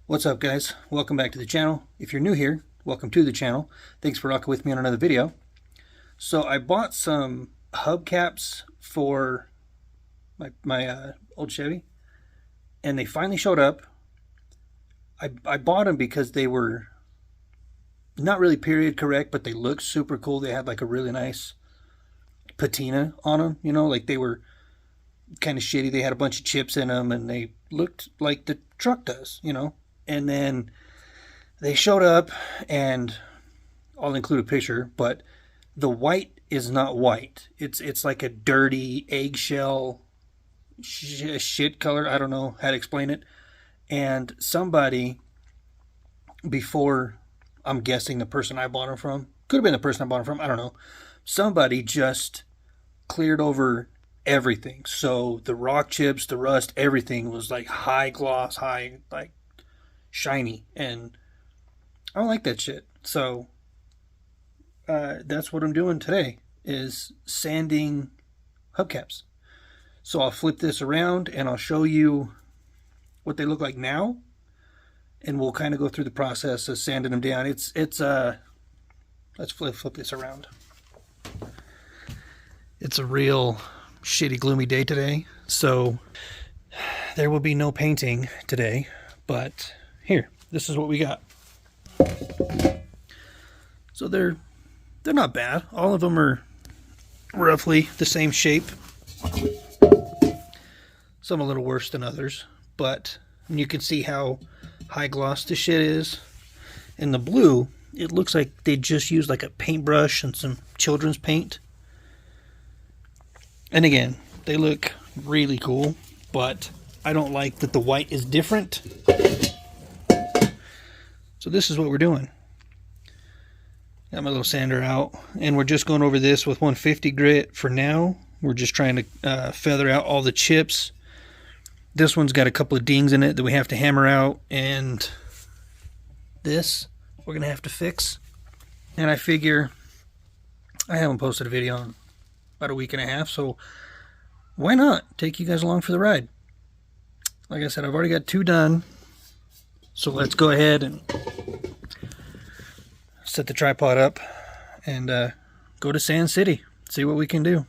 What's up, guys? Welcome back to the channel. If you're new here, welcome to the channel. Thanks for rocking with me on another video. So I bought some hubcaps for my old Chevy, and they finally showed up. I bought them because they were not really period correct, but they looked super cool. They had like a really nice patina on them, you know, like they were kind of shitty. They had a bunch of chips in them, and they looked like the truck does, you know. And then they showed up, and I'll include a picture, but the white is not white. It's like a dirty eggshell shit color. I don't know how to explain it. And somebody, before, I'm guessing the person I bought them from, could have been the person I bought them from, I don't know. Somebody just cleared over everything. So the rock chips, the rust, everything was like high gloss, high, like, shiny, and I don't like that shit. So that's what I'm doing today, is sanding hubcaps. So I'll flip this around and I'll show you what they look like now, and we'll kind of go through the process of sanding them down. Let's flip this around. It's a real shitty, gloomy day today, so there will be no painting today, but here, this is what we got. So they're not bad. All of them are roughly the same shape. Some a little worse than others, but you can see how high gloss this shit is. In the blue, it looks like they just used like a paintbrush and some children's paint. And again, they look really cool, but I don't like that the white is different. So this is what we're doing. Got my little sander out, and we're just going over this with 150 grit for now. We're just trying to feather out all the chips. This one's got a couple of dings in it that we have to hammer out, and this we're gonna have to fix. And I figure I haven't posted a video in about a week and a half, so why not take you guys along for the ride? Like I said, I've already got 2 done, so let's go ahead and set the tripod up and go to Sand City, see what we can do.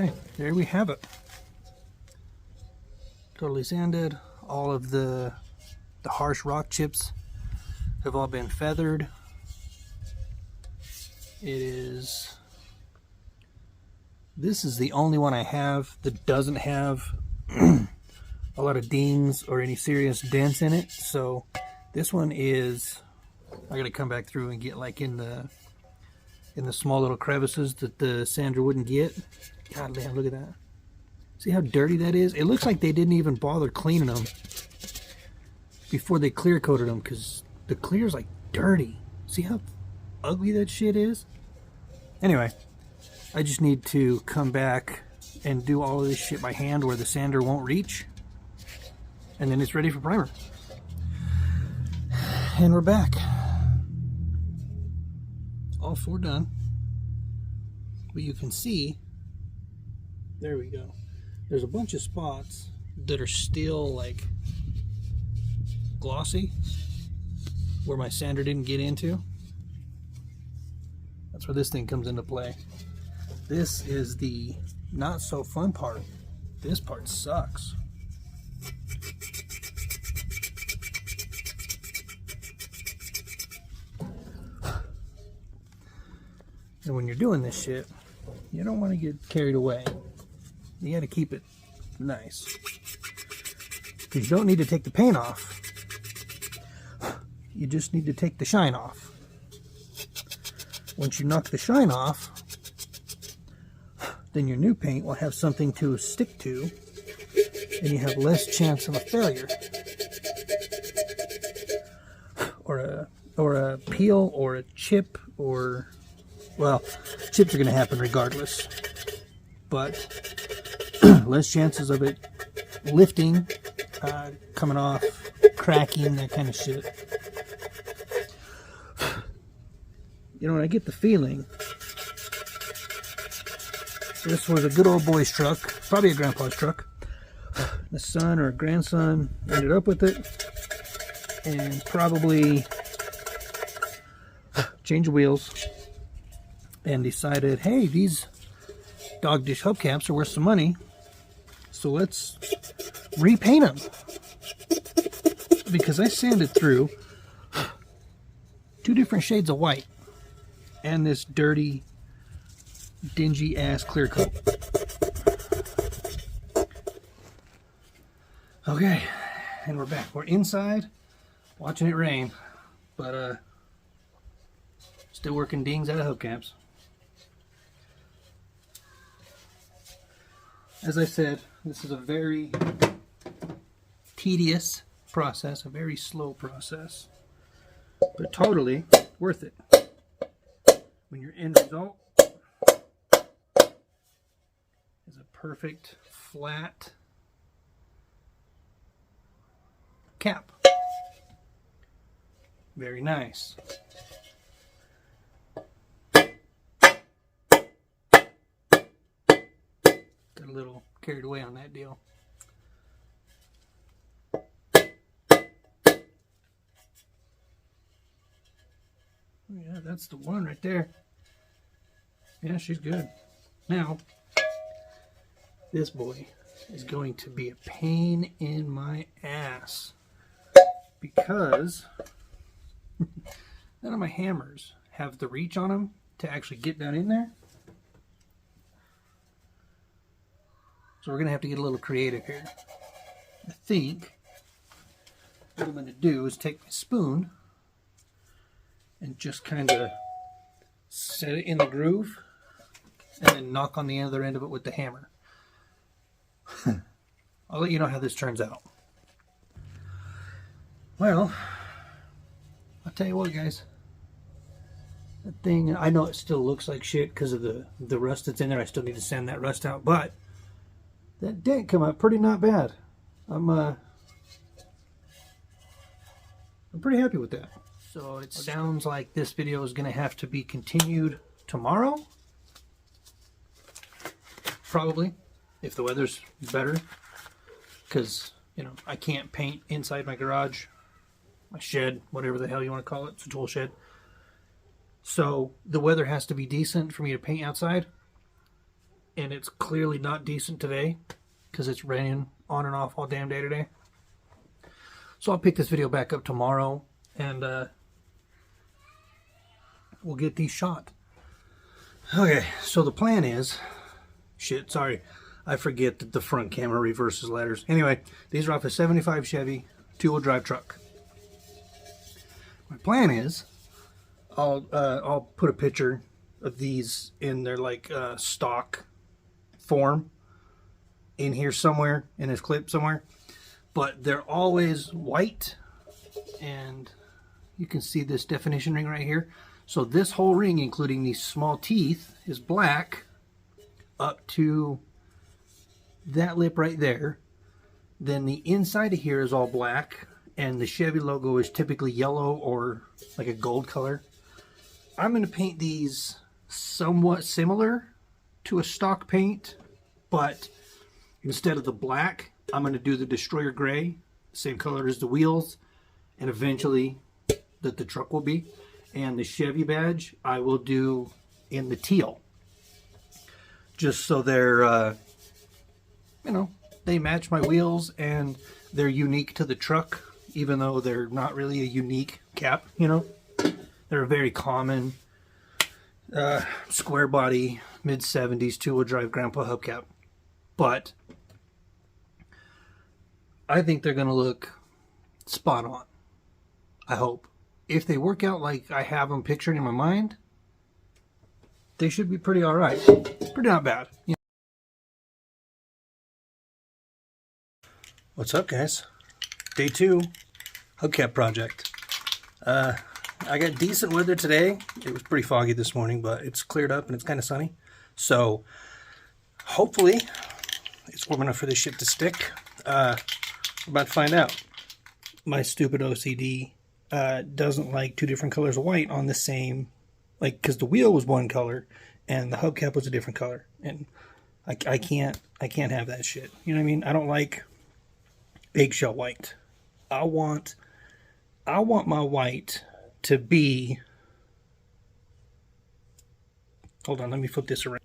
Okay, there we have it. Totally sanded. All of the harsh rock chips have all been feathered. This is the only one I have that doesn't have a lot of dings or any serious dents in it. So this one is, I gotta come back through and get like in the small little crevices that the sander wouldn't get. God damn, look at that. See how dirty that is? It looks like they didn't even bother cleaning them before they clear coated them, because the clear's like dirty. See how ugly that shit is? Anyway, I just need to come back and do all of this shit by hand where the sander won't reach, and then it's ready for primer. And we're back. All four done. But you can see, there we go. There's a bunch of spots that are still like glossy, where my sander didn't get into. That's where this thing comes into play. This is the not so fun part. This part sucks. And when you're doing this shit, you don't want to get carried away. You got to keep it nice. Because you don't need to take the paint off. You just need to take the shine off. Once you knock the shine off, then your new paint will have something to stick to, and you have less chance of a failure. Or a peel, or a chip, or, well, chips are going to happen regardless. But less chances of it lifting, coming off, cracking, that kind of shit. You know, I get the feeling this was a good old boy's truck, probably a grandpa's truck. The son or grandson ended up with it and probably changed the wheels and decided, hey, these dog dish hubcaps are worth some money, so let's repaint them. Because I sanded through 2 different shades of white and this dirty, dingy ass clear coat. Okay, and we're back. We're inside watching it rain, but still working dings out of hubcaps. As I said, this is a very tedious process, a very slow process, but totally worth it. When your end result is a perfect flat cap. Very nice. Got a little carried away on that deal. Yeah, that's the one right there. Yeah, she's good. Now, this boy is going to be a pain in my ass because none of my hammers have the reach on them to actually get down in there. So we're going to have to get a little creative here. I think what I'm going to do is take my spoon and just kind of set it in the groove and then knock on the other end of it with the hammer. I'll let you know how this turns out. Well, I'll tell you what, guys. That thing, I know it still looks like shit because of the rust that's in there. I still need to sand that rust out, but that dent come out pretty not bad. I'm pretty happy with that. So it sounds like this video is going to have to be continued tomorrow. Probably, if the weather's better. Because, you know, I can't paint inside my garage, my shed, whatever the hell you want to call it. It's a tool shed. So the weather has to be decent for me to paint outside. and it's clearly not decent today because it's raining on and off all damn day today. So I'll pick this video back up tomorrow, and we'll get these shot. Okay, so the plan is, shit, sorry, I forget that the front camera reverses ladders. Anyway, these are off a 75 Chevy 2-wheel drive truck. My plan is, I'll put a picture of these in their like stock form in here somewhere, in this clip somewhere. But they're always white, and you can see this definition ring right here. So this whole ring, including these small teeth, is black up to that lip right there. Then the inside of here is all black, and the Chevy logo is typically yellow or like a gold color. I'm going to paint these somewhat similar to a stock paint, but instead of the black, I'm going to do the Destroyer Gray, same color as the wheels, and eventually that the truck will be. And the Chevy badge I will do in the teal, just so they're, you know, they match my wheels and they're unique to the truck, even though they're not really a unique cap, you know. They're a very common square body, mid-70s, 2-wheel drive grandpa hubcap. But I think they're going to look spot on. I hope. If they work out like I have them pictured in my mind, they should be pretty alright. Pretty not bad. You know. What's up, guys? Day 2 hubcap project. I got decent weather today. It was pretty foggy this morning, but it's cleared up and it's kind of sunny. So hopefully it's warm enough for this shit to stick. We're about to find out. My stupid OCD doesn't like 2 different colors of white on the same, like, because the wheel was one color and the hubcap was a different color, and I can't have that shit. You know what I mean? I don't like eggshell white. I want my white to be, hold on, let me flip this around.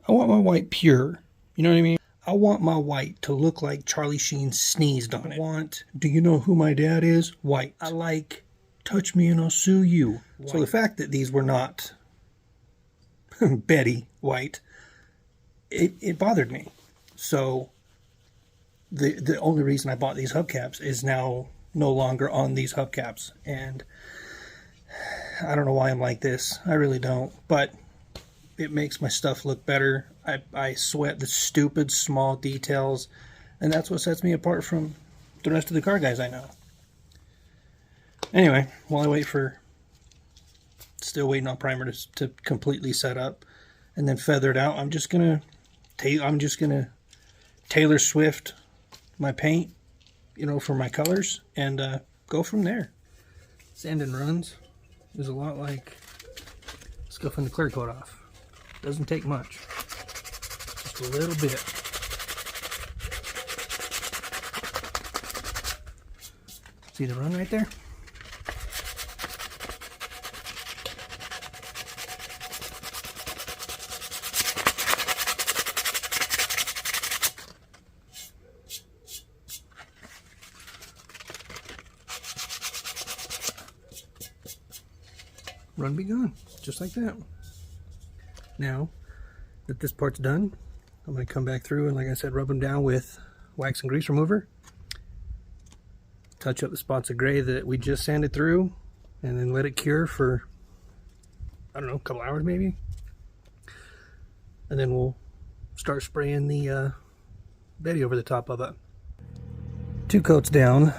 I want my white pure. You know what I mean? I want my white to look like Charlie Sheen sneezed on it. Do you know who my dad is? White. I like touch me and I'll sue you. White. So the fact that these were not Betty white, it bothered me. So the only reason I bought these hubcaps is now no longer on these hubcaps. And I don't know why I'm like this. I really don't. But it makes my stuff look better. I sweat the stupid small details, and that's what sets me apart from the rest of the car guys I know. Anyway, while I wait for, still waiting on primer to completely set up and then feather it out, I'm just gonna Taylor Swift my paint, you know, for my colors, and go from there. Sand and runs is a lot like scuffing the clear coat off. Doesn't take much. Just a little bit. See the run right there? Run be gone. Just like that. Now that this part's done, I'm going to come back through and, like I said, rub them down with wax and grease remover. Touch up the spots of gray that we just sanded through, and then let it cure for, I don't know, a couple hours maybe. And then we'll start spraying the Betty over the top of it. 2 coats down.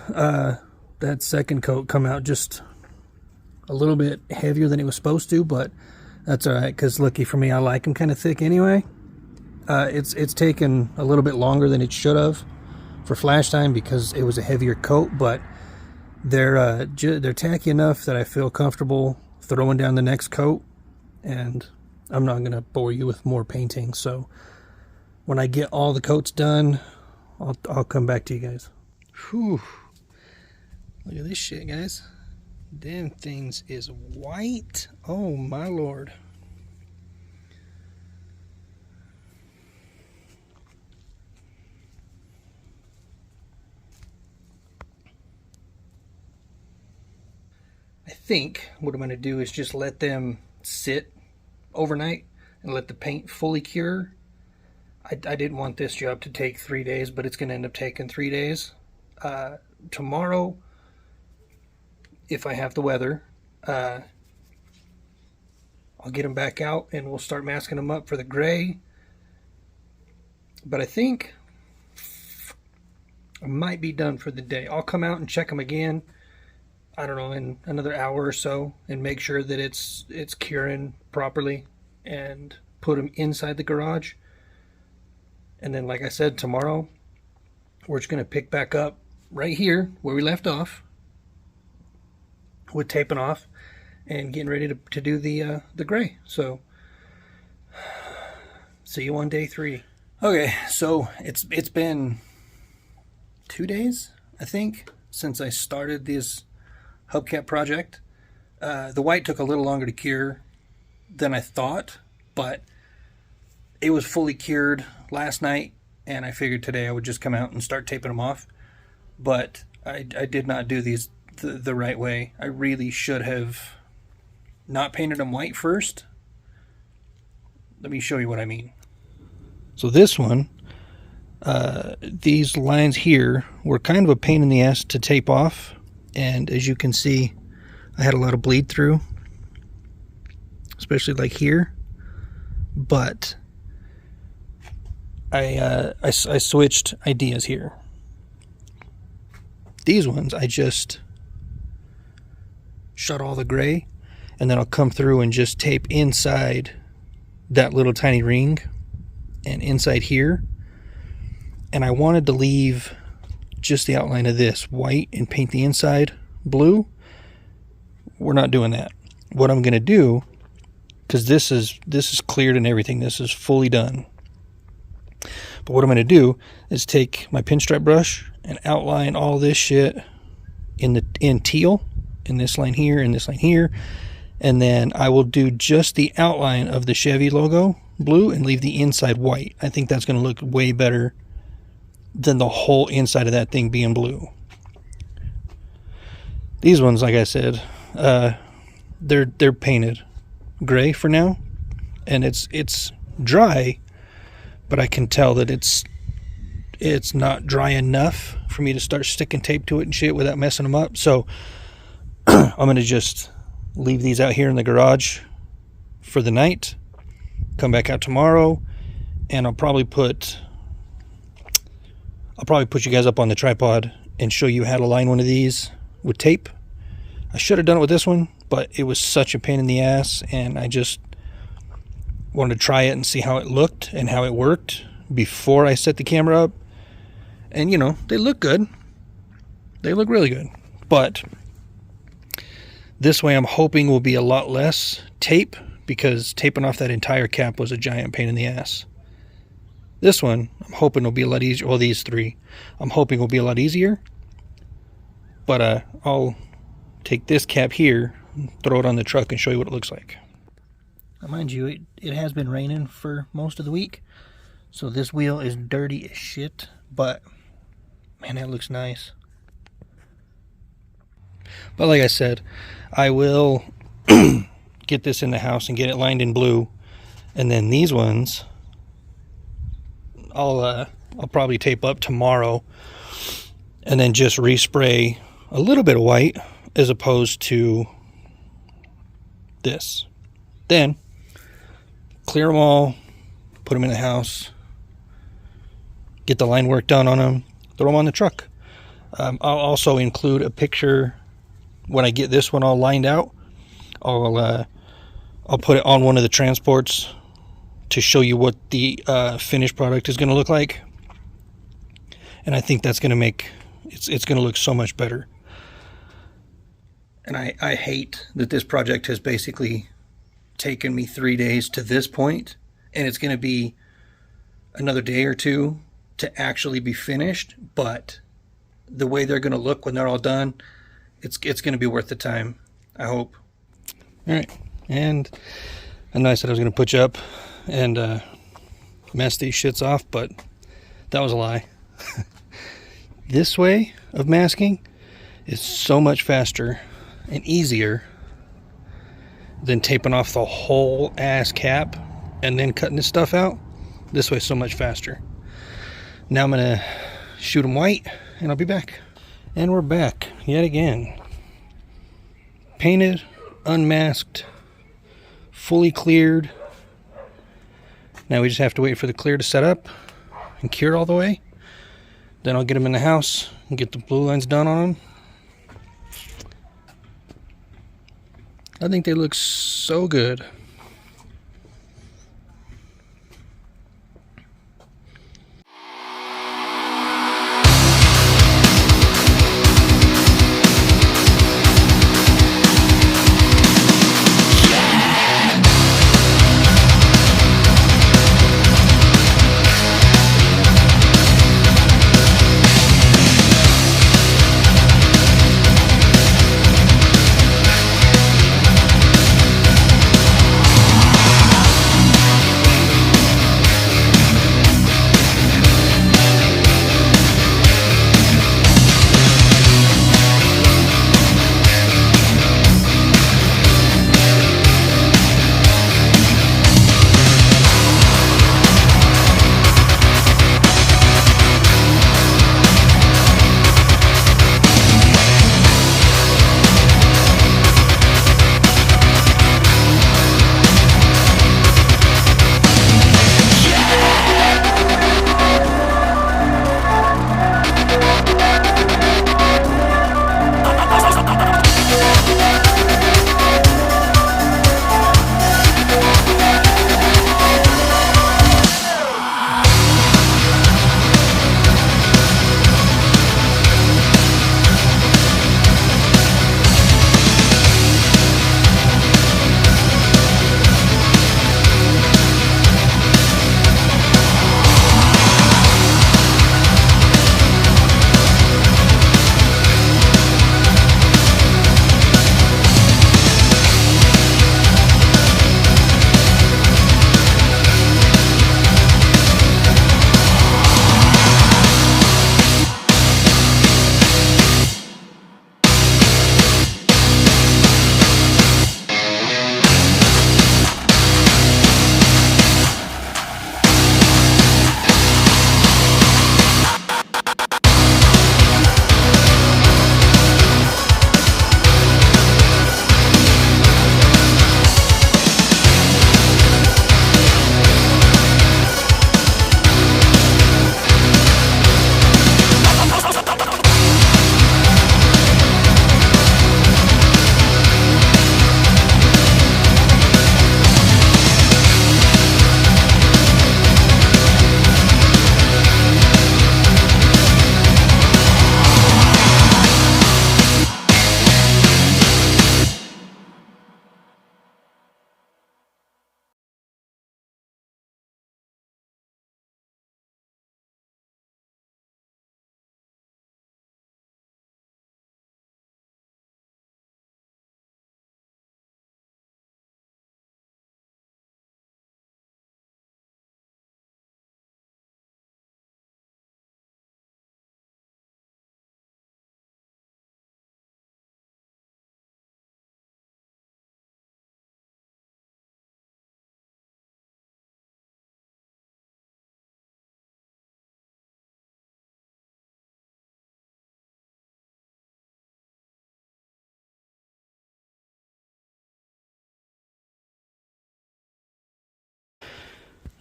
That second coat come out just a little bit heavier than it was supposed to, but that's alright, because lucky for me, I like them kind of thick anyway. It's taken a little bit longer than it should have for flash time because it was a heavier coat, but they're tacky enough that I feel comfortable throwing down the next coat, and I'm not going to bore you with more painting. So when I get all the coats done, I'll come back to you guys. Whew. Look at this shit, guys. Them things is white. Oh my lord. think what I'm going to do is just let them sit overnight and let the paint fully cure. I didn't want this job to take 3 days, but it's going to end up taking 3 days. Tomorrow, if I have the weather, I'll get them back out and we'll start masking them up for the gray. But I think I might be done for the day. I'll come out and check them again, I don't know, in another hour or so, and make sure that it's curing properly and put them inside the garage. And then, like I said, tomorrow we're just going to pick back up right here where we left off with taping off and getting ready to do the gray. So see you on day 3. Okay, so it's been 2 days, I think, since I started this hubcap project. The white took a little longer to cure than I thought, but it was fully cured last night, and I figured today I would just come out and start taping them off. But I did not do these the right way. I really should have not painted them white first. Let me show you what I mean. So this one, these lines here were kind of a pain in the ass to tape off, and as you can see, I had a lot of bleed through, especially like here. But I switched ideas here. These ones I just shut all the gray, and then I'll come through and just tape inside that little tiny ring and inside here. And I wanted to leave just the outline of this white and paint the inside blue. We're not doing that. What I'm going to do, because this is cleared and everything, this is fully done. But what I'm going to do is take my pinstripe brush and outline all this shit in teal, in this line here, in this line here, and then I will do just the outline of the Chevy logo blue and leave the inside white. I think that's going to look way better than the whole inside of that thing being blue. These ones, like I said, they're painted gray for now, and it's dry, but I can tell that it's not dry enough for me to start sticking tape to it and shit without messing them up. So I'm going to just leave these out here in the garage for the night, come back out tomorrow, and I'll probably put you guys up on the tripod and show you how to line one of these with tape. I should have done it with this one, but it was such a pain in the ass, and I just wanted to try it and see how it looked and how it worked before I set the camera up. And you know, they look good. They look really good. But this way I'm hoping will be a lot less tape, because taping off that entire cap was a giant pain in the ass. This one I'm hoping will be a lot easier. Well, these three I'm hoping will be a lot easier. But I'll take this cap here, throw it on the truck, and show you what it looks like. Now, mind you, it has been raining for most of the week, so this wheel is dirty as shit, but man, that looks nice. But like I said, I will get this in the house and get it lined in blue, and then these ones I'll probably tape up tomorrow, and then just respray a little bit of white as opposed to this. Then clear them all, put them in the house, get the line work done on them, throw them on the truck. I'll also include a picture when I get this one all lined out. I'll put it on one of the transports to show you what the finished product is going to look like, and I think that's going to make it's going to look so much better. And I hate that this project has basically taken me 3 days to this point, and it's going to be another day or two to actually be finished. But the way they're going to look when they're all done, it's going to be worth the time, I hope. All right, and I know I said I was going to put you up and mess these shits off, but that was a lie. This way of masking is so much faster and easier than taping off the whole ass cap and then cutting this stuff out. This way so much faster. Now I'm gonna shoot them white and I'll be back. And we're back yet again. Painted, unmasked, fully cleared. Now we just have to wait for the clear to set up and cure all the way. Then I'll get them in the house and get the blue lines done on them. I think they look so good.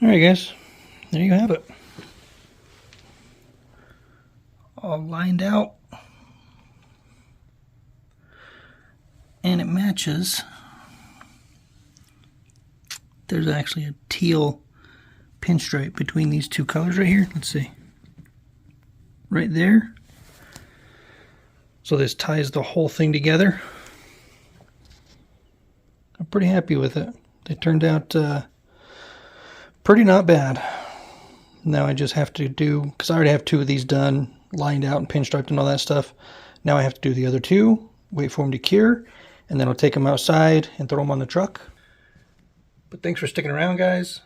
Alright guys, there you have it. All lined out. And it matches. There's actually a teal pinstripe between these two colors right here. Let's see. Right there. So this ties the whole thing together. I'm pretty happy with it. They turned out pretty not bad. Now I just have to do, because I already have two of these done, lined out and pinstriped and all that stuff. Now I have to do the other two, wait for them to cure, and then I'll take them outside and throw them on the truck. But thanks for sticking around, guys.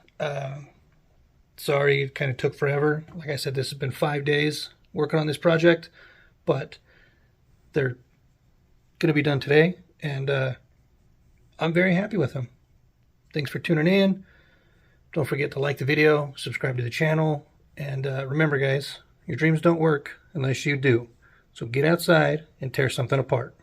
Sorry it kind of took forever. Like I said, this has been 5 days working on this project, but they're going to be done today, and I'm very happy with them. Thanks for tuning in. Don't forget to like the video, subscribe to the channel, and remember guys, your dreams don't work unless you do. So get outside and tear something apart.